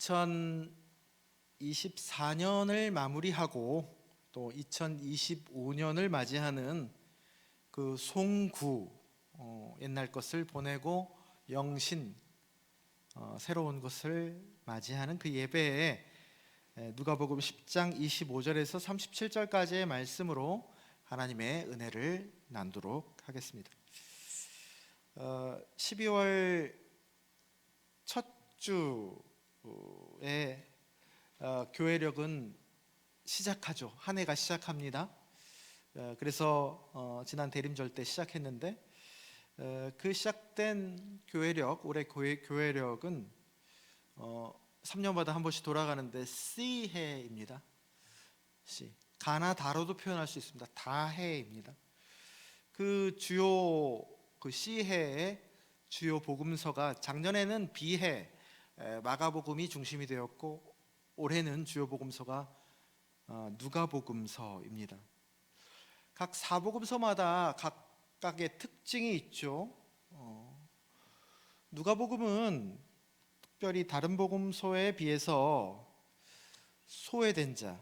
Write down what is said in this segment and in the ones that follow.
2024년을 마무리하고 또 2025년을 맞이하는 그 송구, 옛날 것을 보내고 영신, 새로운 것을 맞이하는 그 예배에 누가복음 10장 25절에서 37절까지의 말씀으로 하나님의 은혜를 나누도록 하겠습니다. 12월 첫 주에 교회력은 시작하죠. 한 해가 시작합니다. 그래서 지난 대림절 때 시작했는데 그 시작된 교회력, 올해 교회력은 3년마다 한 번씩 돌아가는데 C해입니다. C. 가나다로도 표현할 수 있습니다. 다해입니다. 그 주요 C해의 주요 복음서가 작년에는 B해 마가복음이 중심이 되었고 올해는 주요 복음서가 누가복음서입니다. 각 사복음서마다 각각의 특징이 있죠. 누가복음은 특별히 다른 복음서에 비해서 소외된 자,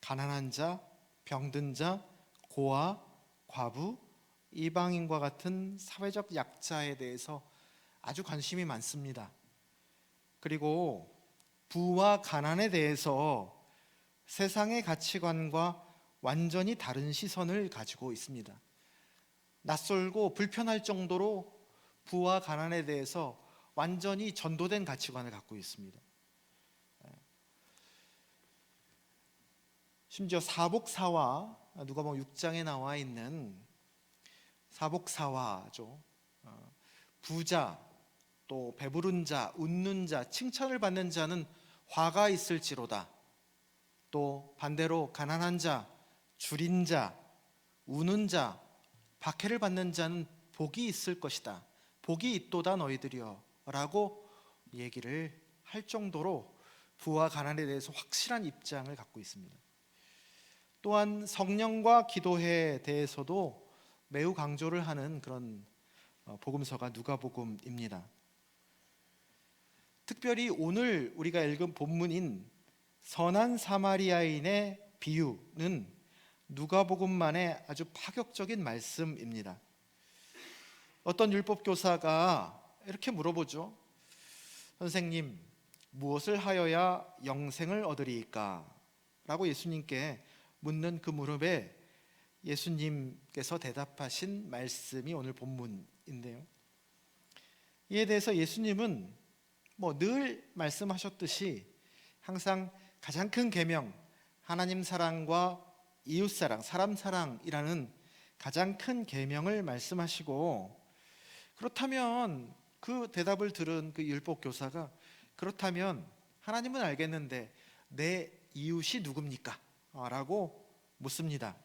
가난한 자, 병든 자, 고아, 과부, 이방인과 같은 사회적 약자에 대해서 아주 관심이 많습니다. 그리고 부와 가난에 대해서 세상의 가치관과 완전히 다른 시선을 가지고 있습니다. 낯설고 불편할 정도로 부와 가난에 대해서 완전히 전도된 가치관을 갖고 있습니다. 심지어 사복사화, 누가복음 6장에 나와 있는 사복사화죠. 부자, 또 배부른 자, 웃는 자, 칭찬을 받는 자는 화가 있을지로다. 또 반대로 가난한 자, 줄인 자, 우는 자, 박해를 받는 자는 복이 있을 것이다. 복이 있도다 너희들이여 라고 얘기를 할 정도로 부와 가난에 대해서 확실한 입장을 갖고 있습니다. 또한 성령과 기도회에 대해서도 매우 강조를 하는 그런 복음서가 누가복음입니다. 특별히 오늘 우리가 읽은 본문인 선한 사마리아인의 비유는 누가복음만의 아주 파격적인 말씀입니다. 어떤 율법교사가 이렇게 물어보죠. 선생님, 무엇을 하여야 영생을 얻으리이까? 라고 예수님께 묻는 그 물음에 예수님께서 대답하신 말씀이 오늘 본문인데요. 이에 대해서 예수님은 늘 말씀하셨듯이 항상 가장 큰 계명, 하나님 사랑과 이웃 사랑, 사람 사랑이라는 가장 큰 계명을 말씀하시고, 그렇다면 그 대답을 들은 그 율법 교사가 그렇다면 하나님은 알겠는데 내 이웃이 누굽니까? 라고 묻습니다.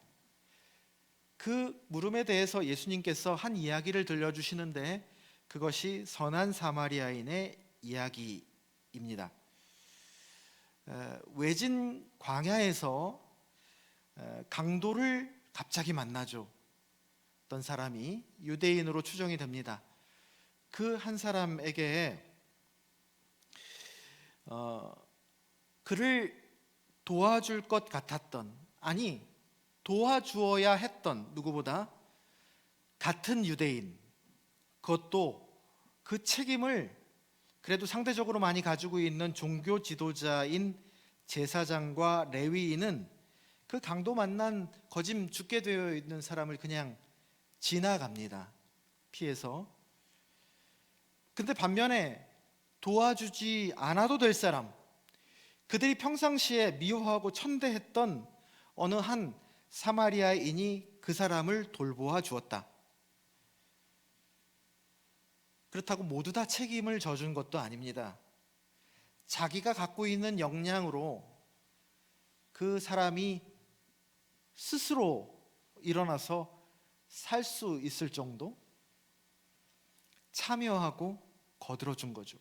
그 물음에 대해서 예수님께서 한 이야기를 들려주시는데 그것이 선한 사마리아인의 이야기입니다. 외진 광야에서 강도를 갑자기 만나죠. 어떤 사람이 유대인으로 추정이 됩니다. 그 한 사람에게 그를 도와줄 것 같았던, 아니 도와주어야 했던 누구보다 같은 유대인, 그것도 그 책임을 그래도 상대적으로 많이 가지고 있는 종교 지도자인 제사장과 레위인은 그 강도 만난 거짐 죽게 되어 있는 사람을 그냥 지나갑니다. 피해서. 근데 반면에 도와주지 않아도 될 사람, 그들이 평상시에 미워하고 천대했던 어느 한 사마리아인이 그 사람을 돌보아 주었다. 그렇다고 모두 다 책임을 져준 것도 아닙니다. 자기가 갖고 있는 역량으로 그 사람이 스스로 일어나서 살 수 있을 정도 참여하고 거들어준 거죠.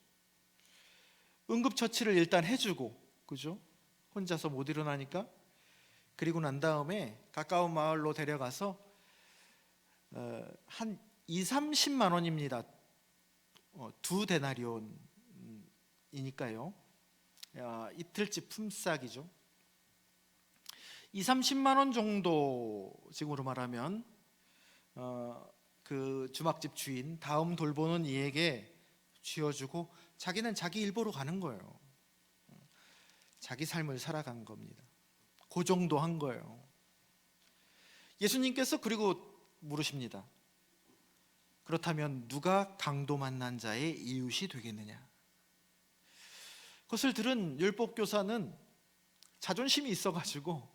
응급처치를 일단 해주고, 그죠? 혼자서 못 일어나니까. 그리고 난 다음에 가까운 마을로 데려가서 한 2~30만 원입니다. 2데나리온이니까요. 이틀치 품삯이죠. 20-30만 원 정도 지금으로 말하면 그 주막집 주인 다음 돌보는 이에게 쥐어주고 자기는 자기 일보로 가는 거예요. 자기 삶을 살아간 겁니다. 그 정도 한 거예요. 예수님께서 그리고 물으십니다. 그렇다면 누가 강도 만난 자의 이웃이 되겠느냐? 그것을 들은 율법교사는 자존심이 있어가지고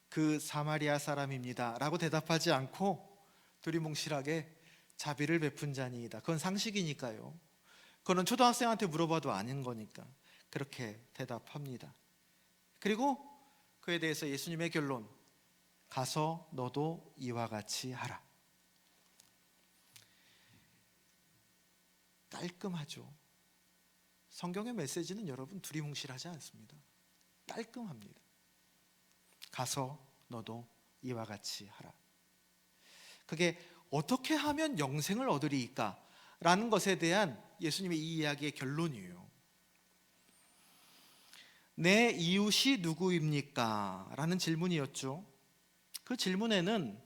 그 사마리아 사람입니다 라고 대답하지 않고 두리뭉실하게 자비를 베푼 자니이다. 그건 상식이니까요. 그거는 초등학생한테 물어봐도 아는 거니까 그렇게 대답합니다. 그리고 그에 대해서 예수님의 결론, 가서 너도 이와 같이 하라. 깔끔하죠. 성경의 메시지는 여러분 두리뭉실하지 않습니다. 깔끔합니다. 가서 너도 이와 같이 하라. 그게 어떻게 하면 영생을 얻으리이까? 라는 것에 대한 예수님의 이 이야기의 결론이에요. 내 이웃이 누구입니까? 라는 질문이었죠. 그 질문에는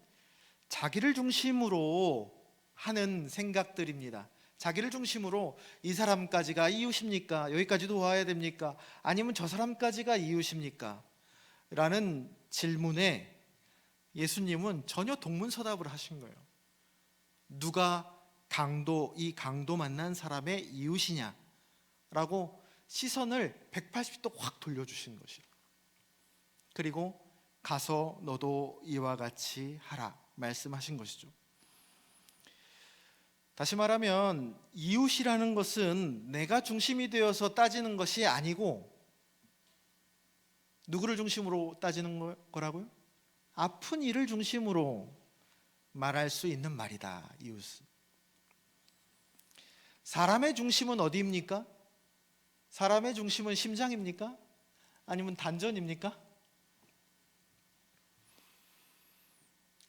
자기를 중심으로 하는 생각들입니다. 자기를 중심으로 이 사람까지가 이웃입니까? 여기까지도 와야 됩니까? 아니면 저 사람까지가 이웃입니까? 라는 질문에 예수님은 전혀 동문서답을 하신 거예요. 누가 이 강도 만난 사람의 이웃이냐? 라고 시선을 180도 확 돌려주신 것이에요. 그리고 가서 너도 이와 같이 하라 말씀하신 것이죠. 다시 말하면 이웃이라는 것은 내가 중심이 되어서 따지는 것이 아니고 누구를 중심으로 따지는 거라고요? 아픈 이를 중심으로 말할 수 있는 말이다. 이웃은. 사람의 중심은 어디입니까? 사람의 중심은 심장입니까? 아니면 단전입니까?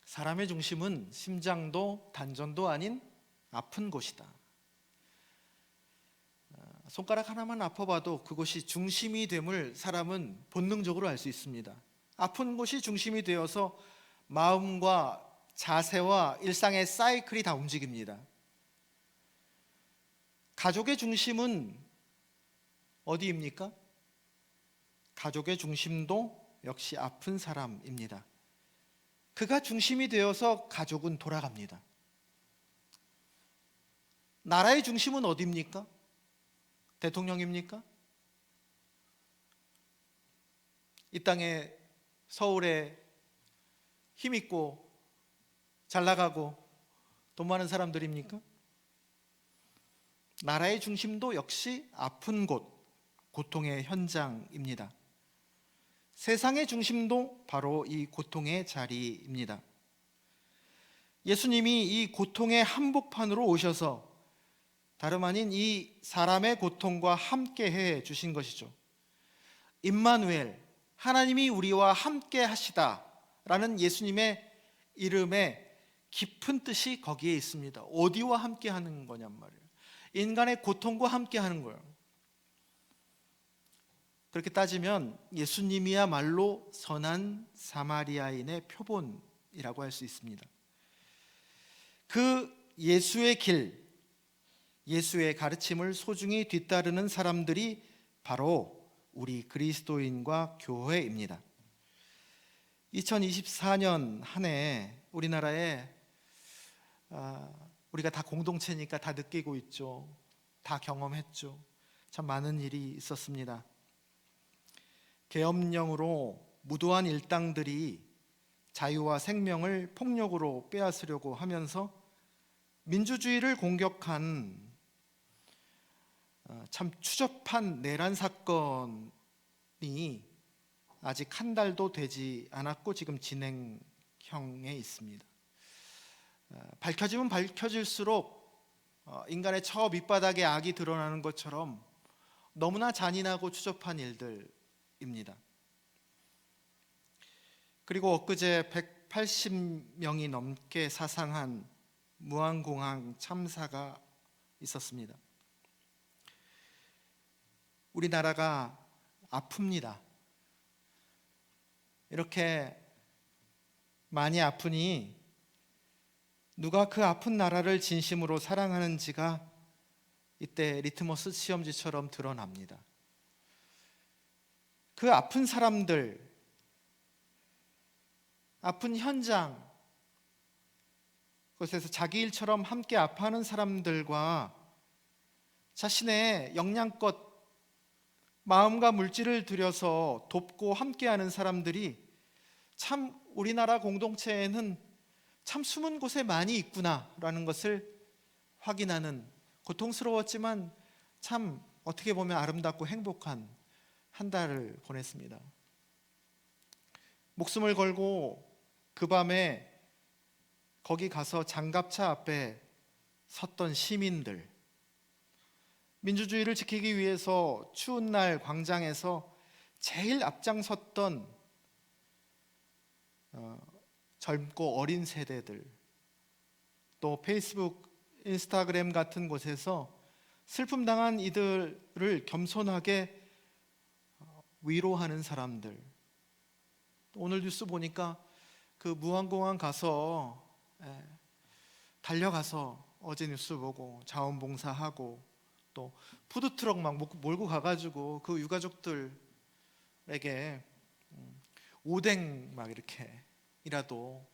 사람의 중심은 심장도 단전도 아닌 아픈 곳이다. 손가락 하나만 아파봐도 그곳이 중심이 됨을 사람은 본능적으로 알 수 있습니다. 아픈 곳이 중심이 되어서 마음과 자세와 일상의 사이클이 다 움직입니다. 가족의 중심은 어디입니까? 가족의 중심도 역시 아픈 사람입니다. 그가 중심이 되어서 가족은 돌아갑니다. 나라의 중심은 어디입니까? 대통령입니까? 이 땅에 서울에 힘있고 잘 나가고 돈 많은 사람들입니까? 나라의 중심도 역시 아픈 곳, 고통의 현장입니다. 세상의 중심도 바로 이 고통의 자리입니다. 예수님이 이 고통의 한복판으로 오셔서 다름 아닌 이 사람의 고통과 함께 해 주신 것이죠. 임마누엘, 하나님이 우리와 함께 하시다 라는 예수님의 이름에 깊은 뜻이 거기에 있습니다. 어디와 함께 하는 거냔 말이에요. 인간의 고통과 함께 하는 거예요. 그렇게 따지면 예수님이야말로 선한 사마리아인의 표본이라고 할 수 있습니다. 그 예수의 길, 예수의 가르침을 소중히 뒤따르는 사람들이 바로 우리 그리스도인과 교회입니다. 2024년 한 해 우리나라에 우리가 다 공동체니까 다 느끼고 있죠. 다 경험했죠. 참 많은 일이 있었습니다. 계엄령으로 무도한 일당들이 자유와 생명을 폭력으로 빼앗으려고 하면서 민주주의를 공격한 참 추접한 내란 사건이 아직 한 달도 되지 않았고 지금 진행형에 있습니다. 밝혀지면 밝혀질수록 인간의 저 밑바닥에 악이 드러나는 것처럼 너무나 잔인하고 추접한 일들입니다. 그리고 엊그제 180명이 넘게 사상한 무안공항 참사가 있었습니다. 우리나라가 아픕니다. 이렇게 많이 아프니 누가 그 아픈 나라를 진심으로 사랑하는지가 이때 리트머스 시험지처럼 드러납니다. 그 아픈 사람들, 아픈 현장, 그곳에서 자기 일처럼 함께 아파하는 사람들과 자신의 역량껏 마음과 물질을 들여서 돕고 함께하는 사람들이 참 우리나라 공동체에는 참 숨은 곳에 많이 있구나라는 것을 확인하는 고통스러웠지만 참 어떻게 보면 아름답고 행복한 한 달을 보냈습니다. 목숨을 걸고 그 밤에 거기 가서 장갑차 앞에 섰던 시민들, 민주주의를 지키기 위해서 추운 날 광장에서 제일 앞장섰던 젊고 어린 세대들, 또 페이스북, 인스타그램 같은 곳에서 슬픔 당한 이들을 겸손하게 위로하는 사람들. 오늘 뉴스 보니까 그 무안공항 가서 달려가서 어제 뉴스 보고 자원봉사하고 또 푸드트럭 막 몰고 가가지고 그 유가족들에게 오뎅 막 이렇게 이라도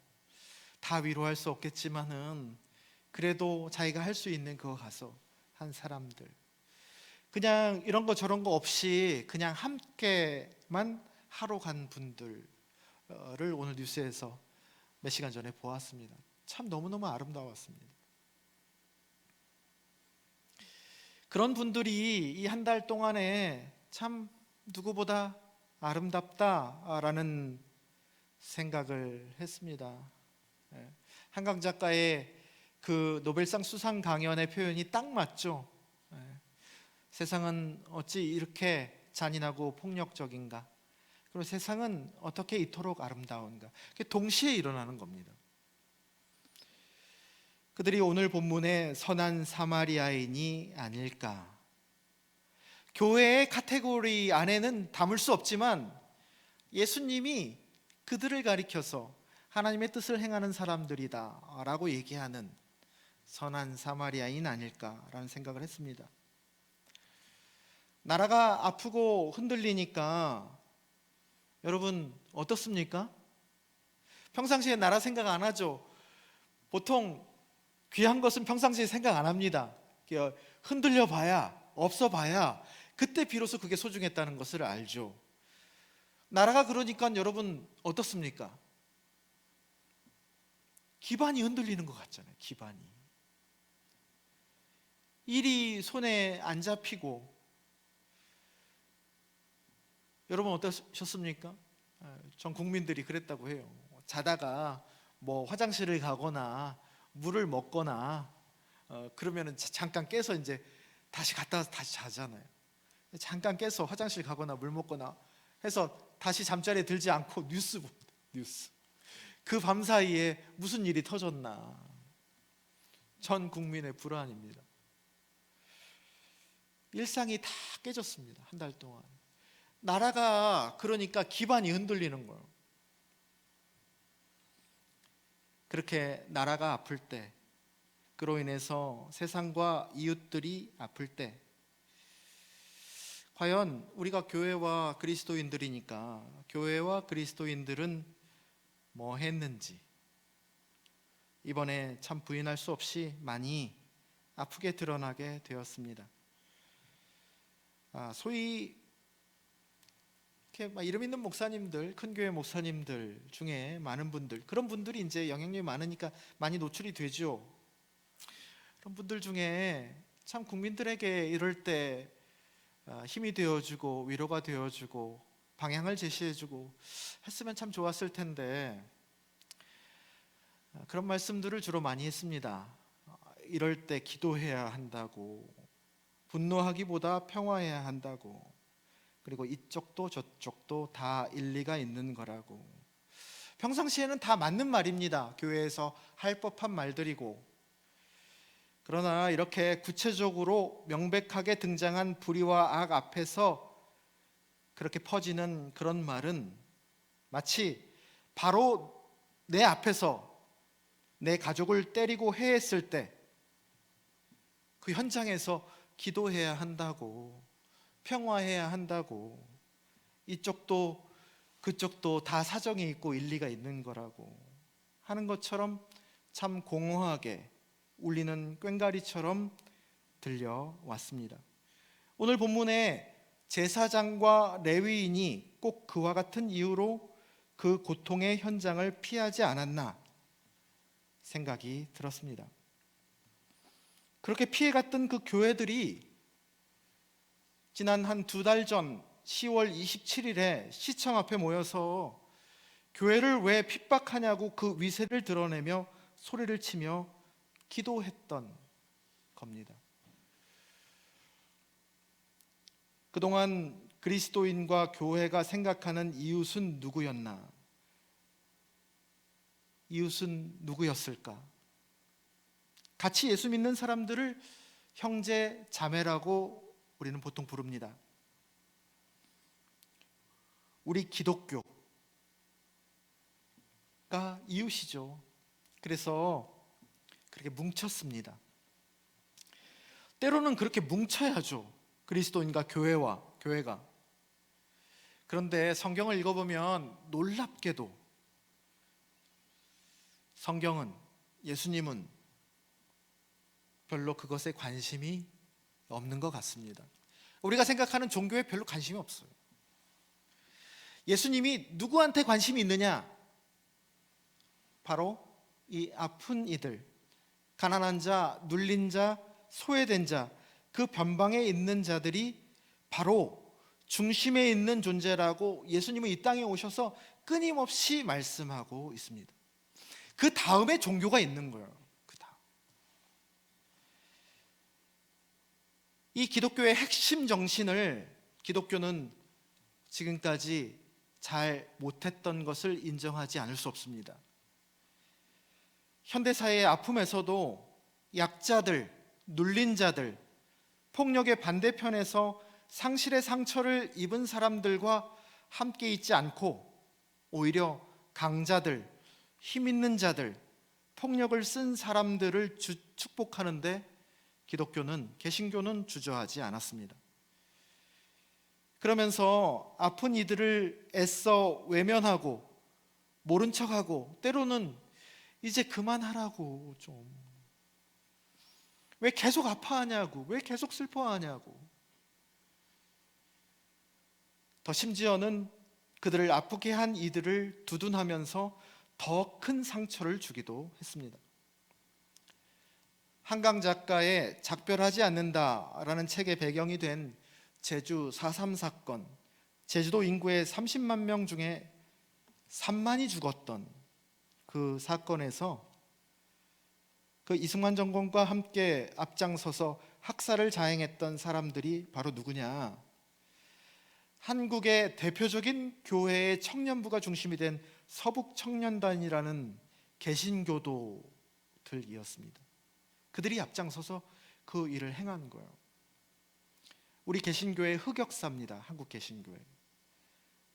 다 위로할 수 없겠지만은 그래도 자기가 할 수 있는 그거 가서 한 사람들, 그냥 이런 거 저런 거 없이 그냥 함께만 하러 간 분들을 오늘 뉴스에서 몇 시간 전에 보았습니다. 참 너무너무 아름다웠습니다. 그런 분들이 이 한 달 동안에 참 누구보다 아름답다라는 생각을 했습니다. 한강 작가의 그 노벨상 수상 강연의 표현이 딱 맞죠. 세상은 어찌 이렇게 잔인하고 폭력적인가? 그리고 세상은 어떻게 이토록 아름다운가? 그게 동시에 일어나는 겁니다. 그들이 오늘 본문의 선한 사마리아인이 아닐까? 교회의 카테고리 안에는 담을 수 없지만 예수님이 그들을 가리켜서 하나님의 뜻을 행하는 사람들이다 라고 얘기하는 선한 사마리아인 아닐까라는 생각을 했습니다. 나라가 아프고 흔들리니까 여러분 어떻습니까? 평상시에 나라 생각 안 하죠. 보통 귀한 것은 평상시에 생각 안 합니다. 흔들려 봐야, 없어 봐야 그때 비로소 그게 소중했다는 것을 알죠. 나라가 그러니까 여러분 어떻습니까? 기반이 흔들리는 것 같잖아요. 기반이. 일이 손에 안 잡히고. 여러분 어떠셨습니까? 전 국민들이 그랬다고 해요. 자다가 뭐 화장실을 가거나 물을 먹거나 그러면은 잠깐 깨서 이제 다시 갔다 와서 다시 자잖아요. 잠깐 깨서 화장실 가거나 물 먹거나 해서 다시 잠자리에 들지 않고 뉴스 봅니다. 뉴스. 그 밤 사이에 무슨 일이 터졌나. 전 국민의 불안입니다. 일상이 다 깨졌습니다. 한 달 동안. 나라가 그러니까 기반이 흔들리는 거예요. 그렇게 나라가 아플 때, 그로 인해서 세상과 이웃들이 아플 때, 과연 우리가 교회와 그리스도인들이니까 교회와 그리스도인들은 뭐 했는지 이번에 참 부인할 수 없이 많이 아프게 드러나게 되었습니다. 소위 이렇게 막 이름 있는 목사님들, 큰 교회 목사님들 중에 많은 분들, 그런 분들이 이제 영향력이 많으니까 많이 노출이 되죠. 그런 분들 중에 참 국민들에게 이럴 때 힘이 되어주고 위로가 되어주고 방향을 제시해주고 했으면 참 좋았을 텐데 그런 말씀들을 주로 많이 했습니다. 이럴 때 기도해야 한다고, 분노하기보다 평화해야 한다고, 그리고 이쪽도 저쪽도 다 일리가 있는 거라고. 평상시에는 다 맞는 말입니다. 교회에서 할 법한 말들이고. 그러나 이렇게 구체적으로 명백하게 등장한 불의와 악 앞에서 그렇게 퍼지는 그런 말은 마치 바로 내 앞에서 내 가족을 때리고 해했을 때 그 현장에서 기도해야 한다고, 평화해야 한다고, 이쪽도 그쪽도 다 사정이 있고 일리가 있는 거라고 하는 것처럼 참 공허하게 울리는 꽹과리처럼 들려왔습니다. 오늘 본문에 제사장과 레위인이 꼭 그와 같은 이유로 그 고통의 현장을 피하지 않았나 생각이 들었습니다. 그렇게 피해갔던 그 교회들이 지난 한 2달 전 10월 27일에 시청 앞에 모여서 교회를 왜 핍박하냐고 그 위세를 드러내며 소리를 치며 기도했던 겁니다. 그동안 그리스도인과 교회가 생각하는 이웃은 누구였나? 이웃은 누구였을까? 같이 예수 믿는 사람들을 형제, 자매라고 우리는 보통 부릅니다. 우리 기독교가 이웃이죠. 그래서 그렇게 뭉쳤습니다. 때로는 그렇게 뭉쳐야죠. 그리스도인과 교회가. 그런데 성경을 읽어보면 놀랍게도 성경은, 예수님은 별로 그것에 관심이 없는 것 같습니다. 우리가 생각하는 종교에 별로 관심이 없어요. 예수님이 누구한테 관심이 있느냐? 바로 이 아픈 이들, 가난한 자, 눌린 자, 소외된 자, 그 변방에 있는 자들이 바로 중심에 있는 존재라고 예수님은 이 땅에 오셔서 끊임없이 말씀하고 있습니다. 그 다음에 종교가 있는 거예요. 이 기독교의 핵심 정신을 기독교는 지금까지 잘 못했던 것을 인정하지 않을 수 없습니다. 현대사회의 아픔에서도 약자들, 눌린 자들, 폭력의 반대편에서 상실의 상처를 입은 사람들과 함께 있지 않고 오히려 강자들, 힘 있는 자들, 폭력을 쓴 사람들을 축복하는데 기독교는, 개신교는 주저하지 않았습니다. 그러면서 아픈 이들을 애써 외면하고 모른 척하고 때로는 이제 그만하라고, 좀 왜 계속 아파하냐고, 왜 계속 슬퍼하냐고, 더 심지어는 그들을 아프게 한 이들을 두둔하면서 더 큰 상처를 주기도 했습니다. 한강 작가의 작별하지 않는다라는 책의 배경이 된 제주 4.3 사건, 제주도 인구의 30만 명 중에 3만이 죽었던 그 사건에서 그 이승만 정권과 함께 앞장서서 학살을 자행했던 사람들이 바로 누구냐? 한국의 대표적인 교회의 청년부가 중심이 된 서북청년단이라는 개신교도들이었습니다. 그들이 앞장서서 그 일을 행한 거예요. 우리 개신교의 흑역사입니다. 한국 개신교회.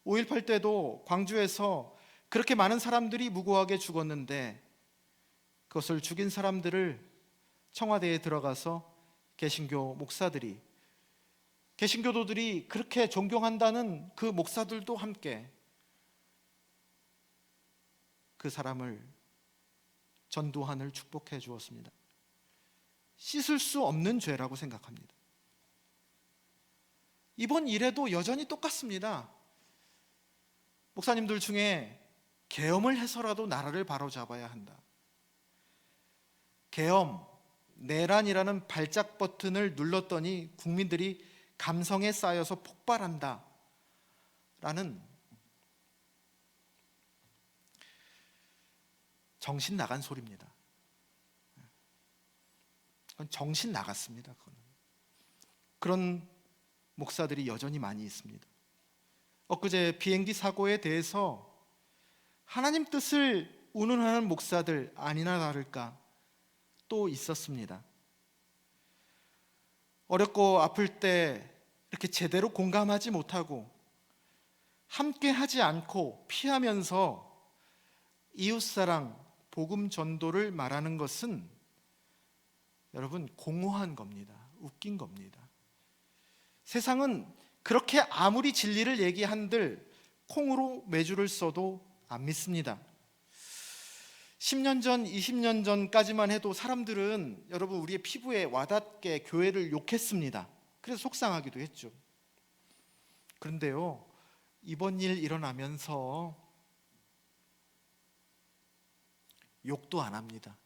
5.18 때도 광주에서 그렇게 많은 사람들이 무고하게 죽었는데 그것을 죽인 사람들을 청와대에 들어가서 개신교 목사들이, 개신교도들이 그렇게 존경한다는 그 목사들도 함께 그 사람을, 전두환을 축복해 주었습니다. 씻을 수 없는 죄라고 생각합니다. 이번 일에도 여전히 똑같습니다. 목사님들 중에 계엄을 해서라도 나라를 바로잡아야 한다, 계엄, 내란이라는 발작 버튼을 눌렀더니 국민들이 감성에 쌓여서 폭발한다 라는 정신 나간 소리입니다. 그건 정신 나갔습니다. 그런 목사들이 여전히 많이 있습니다. 엊그제 비행기 사고에 대해서 하나님 뜻을 운운하는 목사들 아니나 다를까 또 있었습니다. 어렵고 아플 때 이렇게 제대로 공감하지 못하고 함께 하지 않고 피하면서 이웃사랑, 복음 전도를 말하는 것은 여러분 공허한 겁니다. 웃긴 겁니다. 세상은 그렇게 아무리 진리를 얘기한들 콩으로 메주를 써도 안 믿습니다. 10년 전, 20년 전까지만 해도 사람들은 여러분 우리의 피부에 와닿게 교회를 욕했습니다. 그래서 속상하기도 했죠. 그런데요, 이번 일 일어나면서 욕도 안 합니다.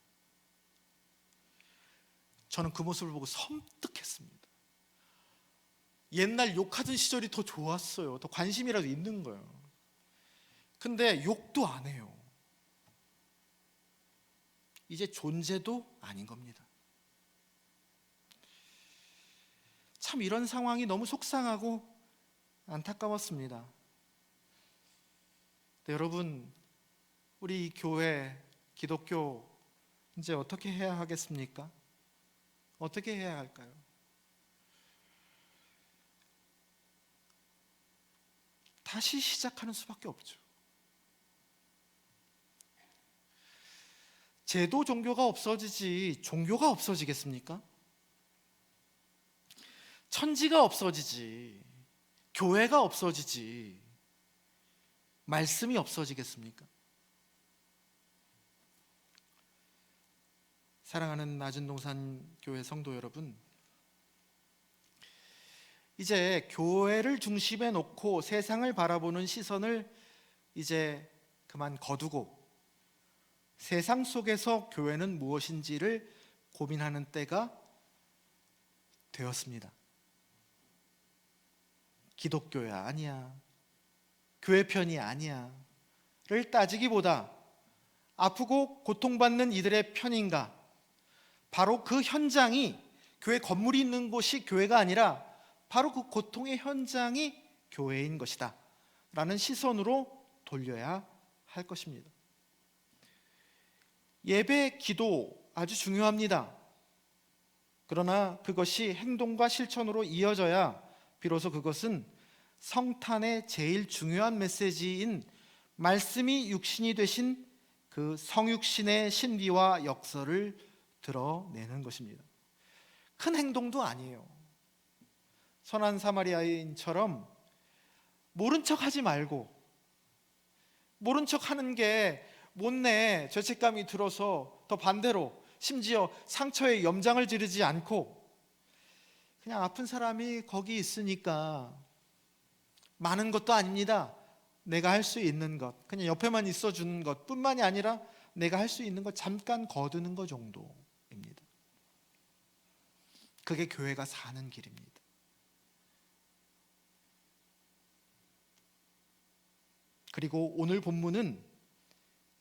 저는 그 모습을 보고 섬뜩했습니다. 옛날 욕하던 시절이 더 좋았어요. 더 관심이라도 있는 거예요. 근데 욕도 안 해요. 이제 존재도 아닌 겁니다. 참 이런 상황이 너무 속상하고 안타까웠습니다. 여러분, 우리 교회, 기독교 이제 어떻게 해야 하겠습니까? 어떻게 해야 할까요? 다시 시작하는 수밖에 없죠. 제도 종교가 없어지지 종교가 없어지겠습니까? 천지가 없어지지 교회가 없어지지 말씀이 없어지겠습니까? 사랑하는 낮은동산 교회 성도 여러분, 이제 교회를 중심에 놓고 세상을 바라보는 시선을 이제 그만 거두고 세상 속에서 교회는 무엇인지를 고민하는 때가 되었습니다. 기독교야 아니야, 교회 편이 아니야를 따지기보다 아프고 고통받는 이들의 편인가, 바로 그 현장이 교회 건물이 있는 곳이 교회가 아니라 바로 그 고통의 현장이 교회인 것이다 라는 시선으로 돌려야 할 것입니다. 예배, 기도 아주 중요합니다. 그러나 그것이 행동과 실천으로 이어져야 비로소 그것은 성탄의 제일 중요한 메시지인 말씀이 육신이 되신 그 성육신의 신비와 역사를 드러내는 것입니다. 큰 행동도 아니에요. 선한 사마리아인처럼 모른 척 하지 말고, 모른 척 하는 게 못내 죄책감이 들어서 더 반대로 심지어 상처에 염장을 지르지 않고 그냥 아픈 사람이 거기 있으니까 많은 것도 아닙니다. 내가 할 수 있는 것, 그냥 옆에만 있어주는 것 뿐만이 아니라 내가 할 수 있는 것 잠깐 거두는 것 정도입니다. 그게 교회가 사는 길입니다. 그리고 오늘 본문은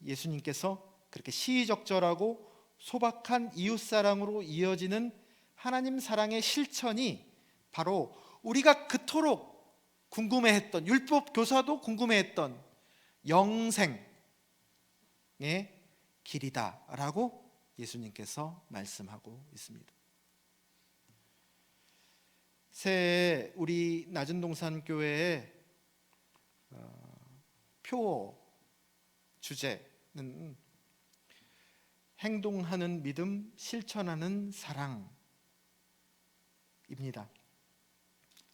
예수님께서 그렇게 시의적절하고 소박한 이웃사랑으로 이어지는 하나님 사랑의 실천이 바로 우리가 그토록 궁금해했던, 율법 교사도 궁금해했던 영생의 길이다라고 예수님께서 말씀하고 있습니다. 새해 우리 낮은동산 교회의 표 주제는 행동하는 믿음, 실천하는 사랑입니다.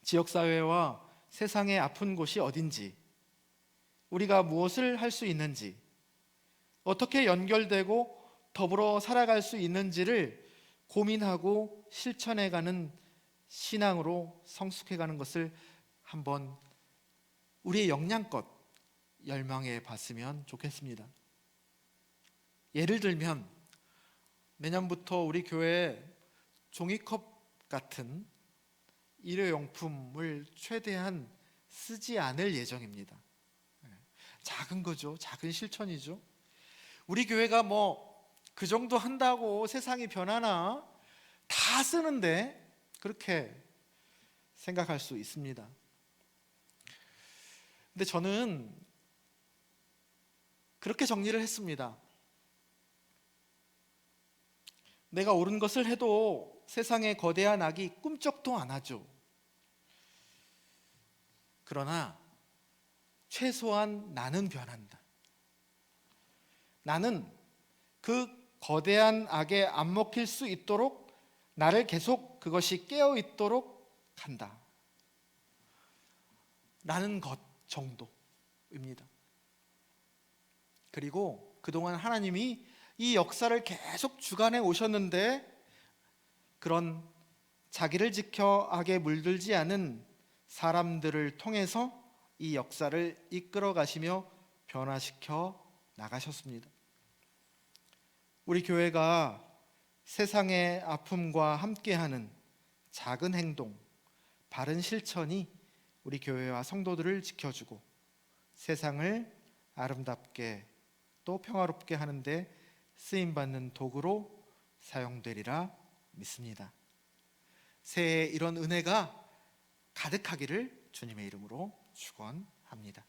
지역사회와 세상의 아픈 곳이 어딘지, 우리가 무엇을 할 수 있는지, 어떻게 연결되고 더불어 살아갈 수 있는지를 고민하고 실천해가는 신앙으로 성숙해가는 것을 한번 우리의 역량껏 열망해 봤으면 좋겠습니다. 예를 들면 내년부터 우리 교회에 종이컵 같은 일회용품을 최대한 쓰지 않을 예정입니다. 작은 거죠. 작은 실천이죠. 우리 교회가 뭐 그 정도 한다고 세상이 변하나? 다 쓰는데 그렇게 생각할 수 있습니다. 근데 저는 그렇게 정리를 했습니다. 내가 옳은 것을 해도 세상의 거대한 악이 꿈쩍도 안 하죠. 그러나 최소한 나는 변한다. 나는 그 거대한 악에 안 먹힐 수 있도록 나를 계속 그것이 깨어 있도록 한다. 라는 것 정도입니다. 그리고 그동안 하나님이 이 역사를 계속 주관해 오셨는데 그런 자기를 지켜 악에 물들지 않은 사람들을 통해서 이 역사를 이끌어 가시며 변화시켜 나가셨습니다. 우리 교회가 세상의 아픔과 함께하는 작은 행동, 바른 실천이 우리 교회와 성도들을 지켜주고 세상을 아름답게 또 평화롭게 하는데 쓰임받는 도구로 사용되리라 믿습니다. 새해에 이런 은혜가 가득하기를 주님의 이름으로 축원합니다.